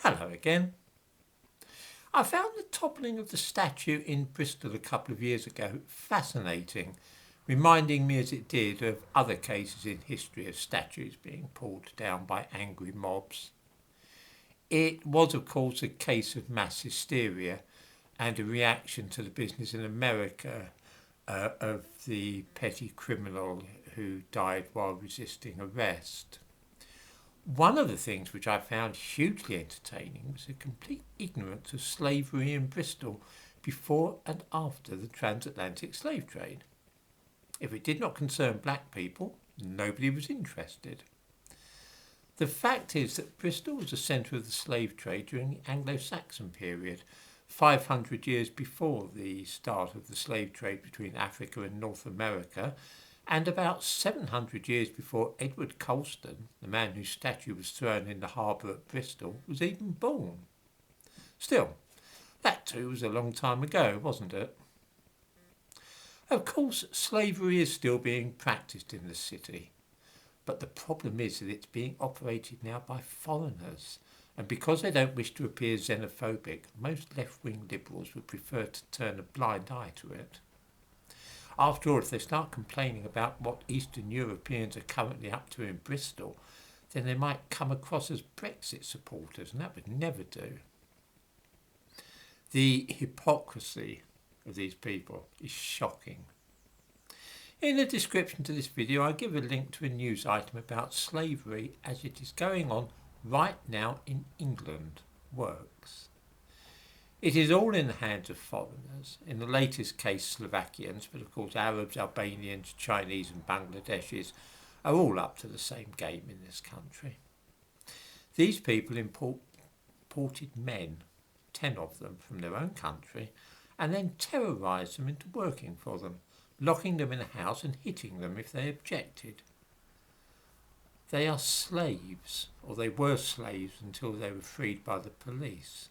Hello again. I found the toppling of the statue in Bristol a couple of years ago fascinating, reminding me as it did of other cases in history of statues being pulled down by angry mobs. It was, of course, a case of mass hysteria and a reaction to the business in America of the petty criminal who died while resisting arrest. One of the things which I found hugely entertaining was a complete ignorance of slavery in Bristol before and after the transatlantic slave trade. If it did not concern black people, nobody was interested. The fact is that Bristol was the centre of the slave trade during the Anglo-Saxon period, 500 years before the start of the slave trade between Africa and North America, and about 700 years before Edward Colston, the man whose statue was thrown in the harbour at Bristol, was even born. Still, that too was a long time ago, wasn't it? Of course, slavery is still being practised in the city, but the problem is that it's being operated now by foreigners, and because they don't wish to appear xenophobic, most left-wing liberals would prefer to turn a blind eye to it. After all, if they start complaining about what Eastern Europeans are currently up to in Bristol, then they might come across as Brexit supporters, and that would never do. The hypocrisy of these people is shocking. In the description to this video, I give a link to a news item about slavery as it is going on right now in England. Works. It is all in the hands of foreigners, in the latest case Slovakians, but of course Arabs, Albanians, Chinese and Bangladeshis are all up to the same game in this country. These people imported men, 10 of them, from their own country, and then terrorised them into working for them, locking them in a house and hitting them if they objected. They are slaves, or they were slaves until they were freed by the police.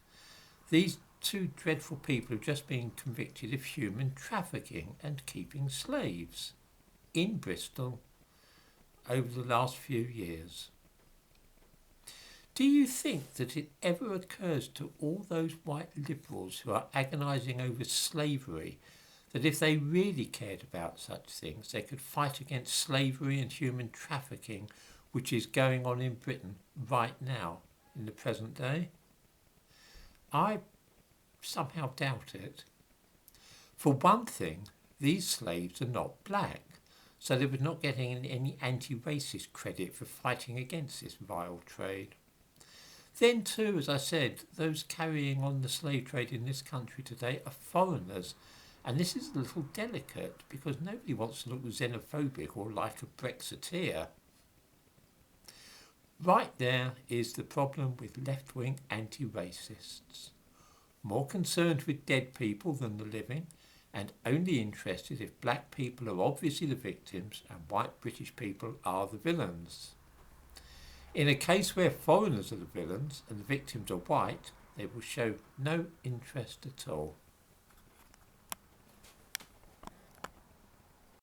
These two dreadful people have just been convicted of human trafficking and keeping slaves in Bristol over the last few years. Do you think that it ever occurs to all those white liberals who are agonising over slavery that if they really cared about such things they could fight against slavery and human trafficking which is going on in Britain right now in the present day? I somehow doubt it. For one thing, these slaves are not black, so they were not getting any anti-racist credit for fighting against this vile trade. Then too, as I said, those carrying on the slave trade in this country today are foreigners, and this is a little delicate because nobody wants to look xenophobic or like a Brexiteer. Right there is the problem with left-wing anti-racists. More concerned with dead people than the living, and only interested if black people are obviously the victims and white British people are the villains. In a case where foreigners are the villains and the victims are white, they will show no interest at all.